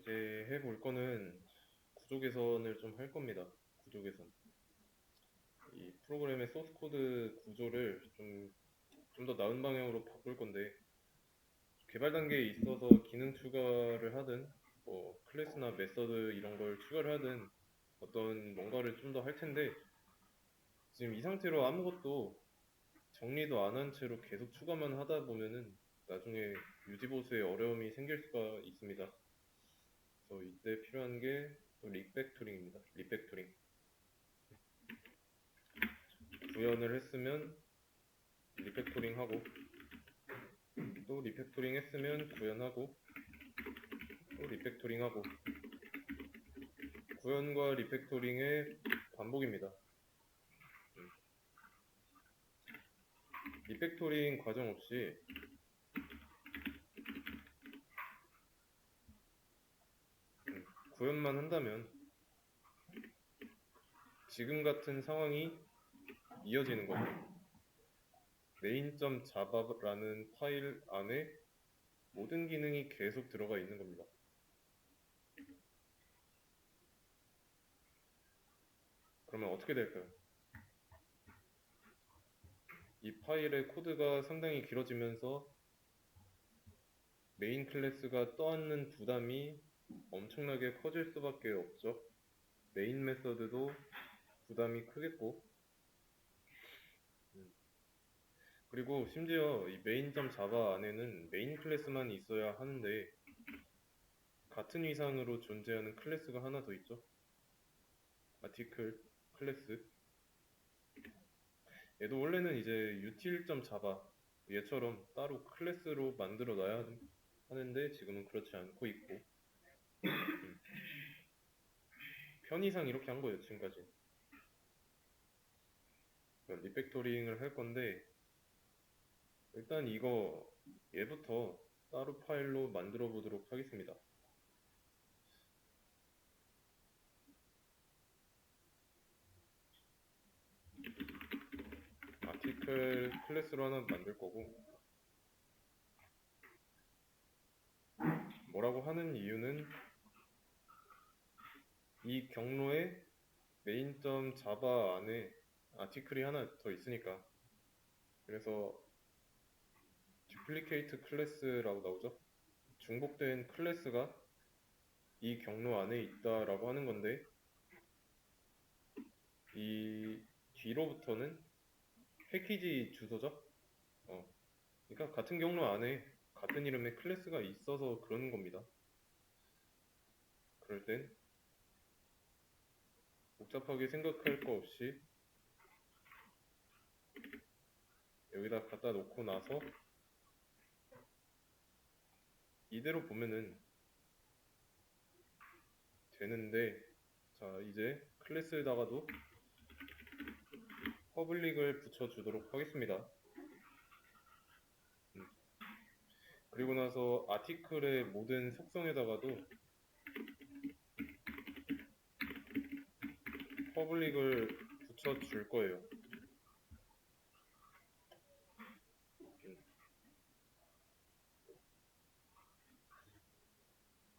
이제 해볼 거는 구조 개선을 좀 할 겁니다. 구조 개선. 이 프로그램의 소스 코드 구조를 좀 더 나은 방향으로 바꿀 건데, 개발 단계에 있어서 기능 추가를 하든, 뭐 클래스나 메서드 이런 걸 추가를 하든, 어떤 뭔가를 좀 더 할 텐데, 지금 이 상태로 아무것도 정리도 안 한 채로 계속 추가만 하다 보면은 나중에 유지 보수에 어려움이 생길 수가 있습니다. 그래서 이때 필요한 게 또 리팩토링입니다. 리팩토링. 구현을 했으면 리팩토링 하고, 또 리팩토링 했으면 구현하고, 또 리팩토링 하고, 구현과 리팩토링의 반복입니다. 리팩토링 과정 없이 구현만 한다면 지금 같은 상황이 이어지는 거예요. main.java라는 파일 안에 모든 기능이 계속 들어가 있는 겁니다. 그러면 어떻게 될까요? 이 파일의 코드가 상당히 길어지면서 메인 클래스가 떠안는 부담이 엄청나게 커질 수밖에 없죠. 메인 메서드도 부담이 크겠고, 그리고 심지어 이 main.java 안에는 메인 클래스만 있어야 하는데 같은 위상으로 존재하는 클래스가 하나 더 있죠. 아티클 클래스. 얘도 원래는 이제 util.java 얘처럼 따로 클래스로 만들어 놔야 하는데 지금은 그렇지 않고 있고, 편의상 이렇게 한 거예요. 지금까지. 리팩토링을 할 건데 일단 이거 얘부터 따로 파일로 만들어 보도록 하겠습니다. 아티클 클래스로 하나 만들 거고, 뭐라고 하는 이유는 이 경로에 main.java 안에 아티클이 하나 더 있으니까. 그래서 duplicate 클래스라고 나오죠. 중복된 클래스가 이 경로 안에 있다라고 하는 건데, 이 뒤로부터는 패키지 주소죠. 그러니까 같은 경로 안에 같은 이름의 클래스가 있어서 그러는 겁니다. 그럴 땐 복잡하게 생각할 거 없이 여기다 갖다 놓고 나서 이대로 보면은 되는데, 자 이제 클래스에다가도 퍼블릭을 붙여주도록 하겠습니다. 그리고 나서 아티클의 모든 속성에다가도 퍼블릭을 붙여줄 거예요.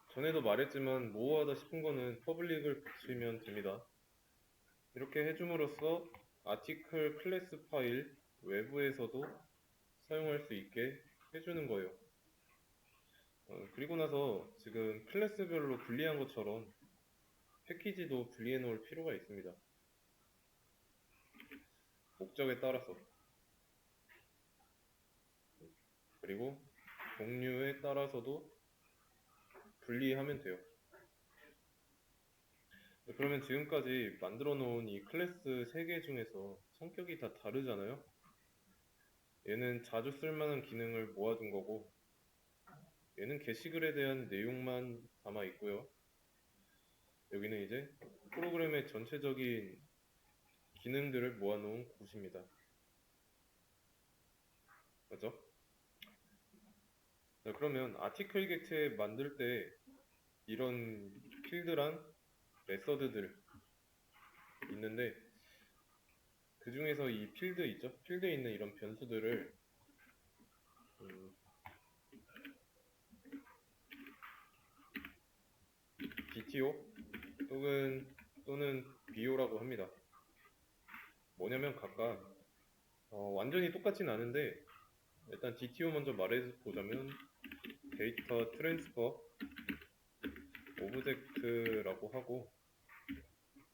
전에도 말했지만 모호하다 싶은 거는 퍼블릭을 붙이면 됩니다. 이렇게 해줌으로써 아티클 클래스 파일 외부에서도 사용할 수 있게 해주는 거예요. 그리고 나서 지금 클래스별로 분리한 것처럼 패키지도 분리해 놓을 필요가 있습니다. 목적에 따라서. 그리고 종류에 따라서도 분리하면 돼요. 그러면 지금까지 만들어 놓은 이 클래스 3개 중에서 성격이 다 다르잖아요. 얘는 자주 쓸만한 기능을 모아둔 거고, 얘는 게시글에 대한 내용만 담아 있고요. 여기는 이제 프로그램의 전체적인 기능들을 모아놓은 곳입니다. 맞죠? 자, 그러면 아티클 객체 만들 때 이런 필드란 메서드들 있는데, 그 중에서 이 필드 있죠? 필드에 있는 이런 변수들을 DTO 또는 BO라고 합니다. 뭐냐면 각각 완전히 똑같진 않은데 일단 DTO 먼저 말해보자면 데이터 트랜스퍼 오브젝트라고 하고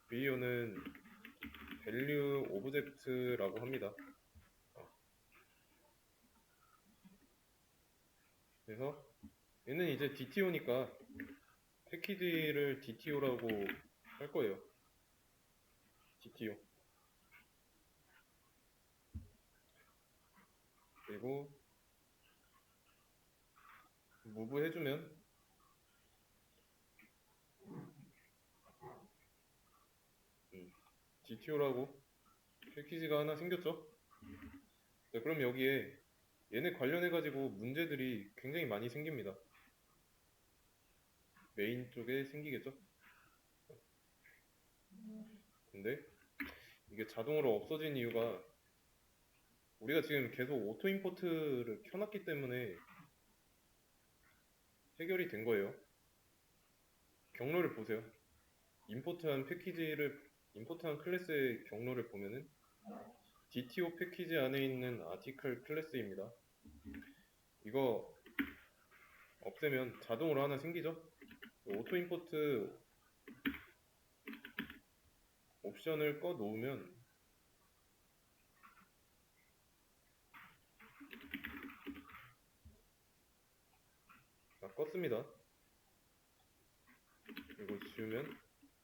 BO는 밸류 오브젝트라고 합니다. 그래서 얘는 이제 DTO니까 패키지를 DTO라고 할 거예요. DTO. 그리고 무브 해주면 DTO라고 패키지가 하나 생겼죠? 네, 그럼 여기에 얘네 관련해가지고 문제들이 굉장히 많이 생깁니다. 메인 쪽에 생기겠죠? 근데 이게 자동으로 없어진 이유가 우리가 지금 계속 오토 임포트를 켜놨기 때문에 해결이 된 거예요. 경로를 보세요. 임포트한 클래스의 경로를 보면은 DTO 패키지 안에 있는 아티클 클래스입니다. 이거 없애면 자동으로 하나 생기죠? 오토 임포트 옵션을 꺼 놓으면 껐습니다. 그리고 지우면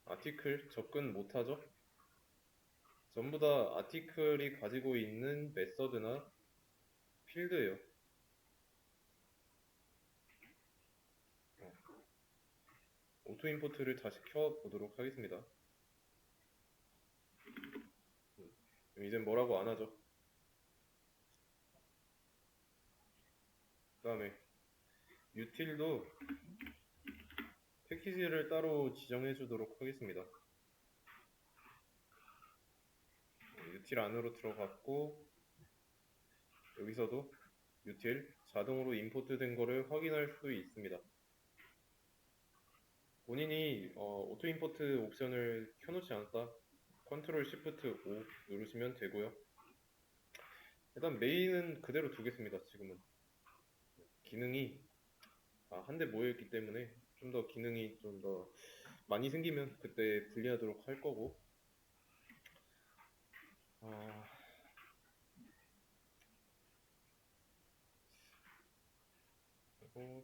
아티클 접근 못하죠? 전부 다 아티클이 가지고 있는 메서드나 필드예요. 오토 임포트를 다시 켜보도록 하겠습니다. 이젠 뭐라고 안 하죠. 그 다음에 util도 패키지를 따로 지정해 주도록 하겠습니다. util 안으로 들어갔고 여기서도 util 자동으로 임포트 된 거를 확인할 수 있습니다. 본인이 오토 임포트 옵션을 켜놓지 않았다 컨트롤 시프트 O 누르시면 되고요. 일단 메인은 그대로 두겠습니다. 지금은 기능이 한 대 모여있기 때문에 좀 더 기능이 좀 더 많이 생기면 그때 분리하도록 할 거고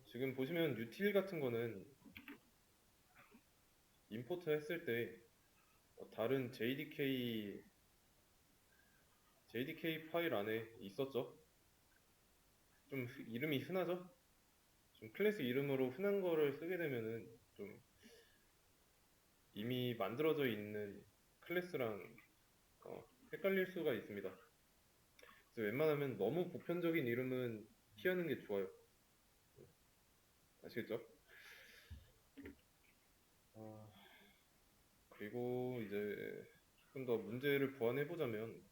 지금 보시면 util 같은 거는 임포트 했을 때 다른 JDK 파일 안에 있었죠. 좀 이름이 흔하죠. 좀 클래스 이름으로 흔한 거를 쓰게 되면은 좀 이미 만들어져 있는 클래스랑 헷갈릴 수가 있습니다. 그래서 웬만하면 너무 보편적인 이름은 피하는 게 좋아요. 아시겠죠? 그리고 이제 조금 더 문제를 보완해 보자면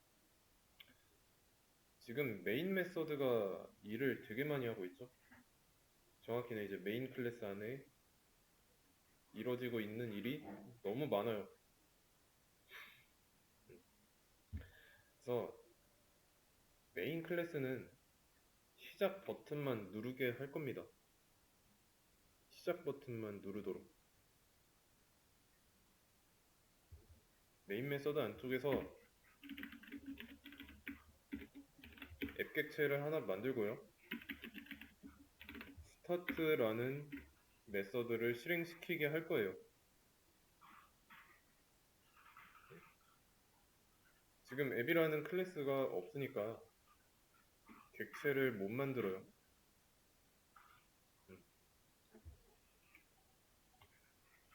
지금 메인 메서드가 일을 되게 많이 하고 있죠. 정확히는 이제 메인 클래스 안에 이루어지고 있는 일이 너무 많아요. 그래서 메인 클래스는 시작 버튼만 누르게 할 겁니다. 시작 버튼만 누르도록. 메인 메서드 안쪽에서 앱 객체를 하나 만들고요. 스타트라는 메서드를 실행시키게 할 거예요. 지금 앱이라는 클래스가 없으니까 객체를 못 만들어요.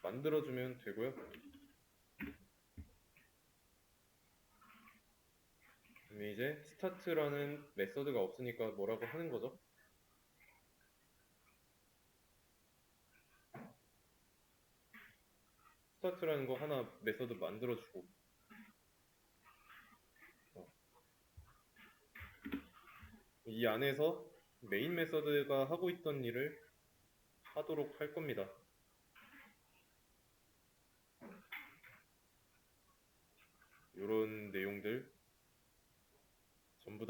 만들어주면 되고요. 그럼 이제 스타트라는 메서드가 없으니까 뭐라고 하는 거죠? 스타트라는 거 하나 메서드 만들어주고 이 안에서 메인 메서드가 하고 있던 일을 하도록 할 겁니다.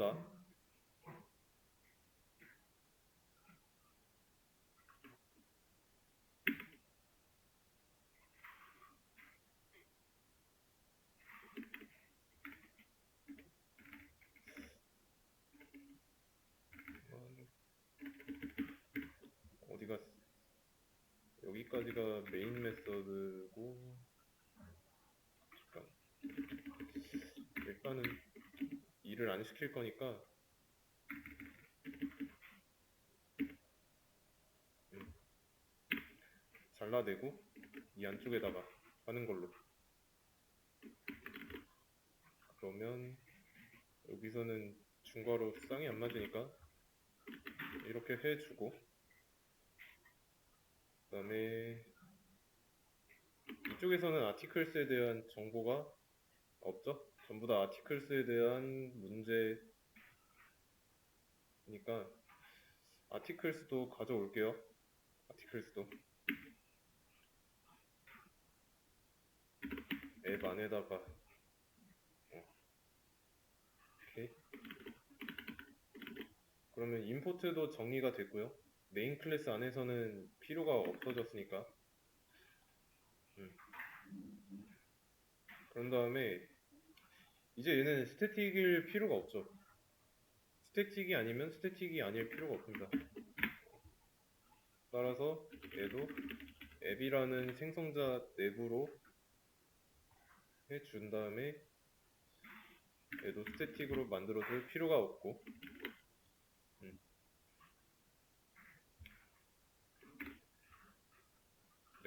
전부 다. 어디가 여기까지가 메인 메서드고, 잠깐. 일단은 일을 안 시킬 거니까 잘라내고 이 안쪽에다가 하는 걸로. 그러면 여기서는 중괄호 쌍이 안 맞으니까 이렇게 해주고, 그 다음에 이쪽에서는 아티클스에 대한 정보가 없죠? 전부 다 아티클스에 대한 문제니까 아티클스도 가져올게요. 아티클스도 앱 안에다가 오케이. 그러면 임포트도 정리가 됐고요. 메인 클래스 안에서는 필요가 없어졌으니까. 그런 다음에 이제 얘는 스태틱일 필요가 없죠. 스태틱이 아니면 스태틱이 아닐 필요가 없습니다. 따라서 얘도 앱이라는 생성자 내부로 해준 다음에 얘도 스태틱으로 만들어줄 필요가 없고,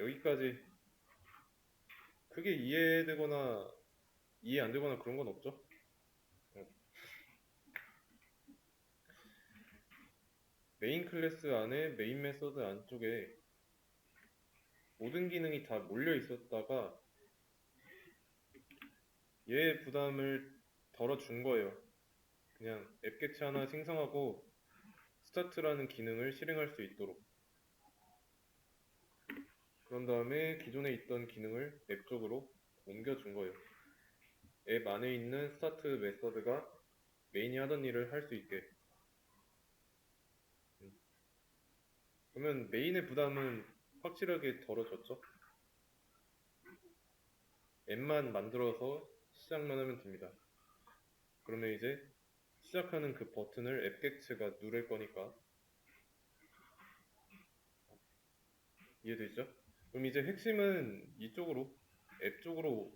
여기까지 크게 이해되거나 이해 안 되거나 그런 건 없죠? 메인 클래스 안에 메인 메서드 안쪽에 모든 기능이 다 몰려 있었다가 얘 부담을 덜어준 거예요. 그냥 앱 개체 하나 생성하고 스타트라는 기능을 실행할 수 있도록. 그런 다음에 기존에 있던 기능을 앱 쪽으로 옮겨준 거예요. 앱 안에 있는 스타트 메서드가 메인이 하던 일을 할 수 있게. 그러면 메인의 부담은 확실하게 덜어졌죠? 앱만 만들어서 시작만 하면 됩니다. 그러면 이제 시작하는 그 버튼을 앱 객체가 누를 거니까. 이해되시죠? 그럼 이제 핵심은 이쪽으로 앱 쪽으로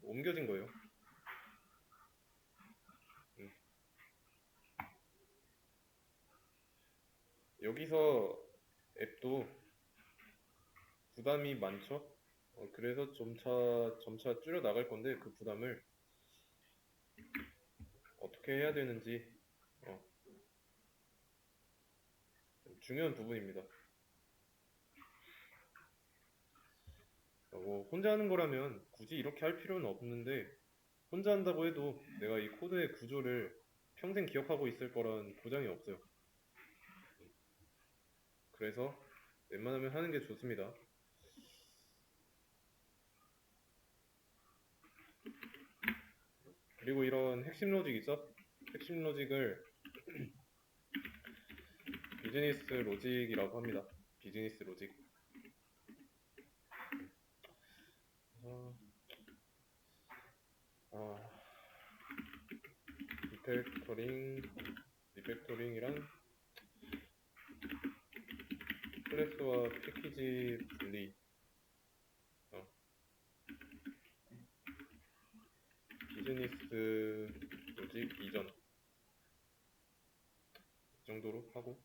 옮겨진 거예요. 여기서 앱도 부담이 많죠? 그래서 점차 줄여 나갈 건데 그 부담을 어떻게 해야 되는지 중요한 부분입니다. 뭐 혼자 하는 거라면 굳이 이렇게 할 필요는 없는데 혼자 한다고 해도 내가 이 코드의 구조를 평생 기억하고 있을 거란 보장이 없어요. 그래서 웬만하면 하는 게 좋습니다. 그리고 이런 핵심 로직 있죠? 핵심 로직을 비즈니스 로직이라고 합니다. 비즈니스 로직. 리팩토링이랑 클래스와 패키지 분리, 비즈니스 로직 이전 이 정도로 하고,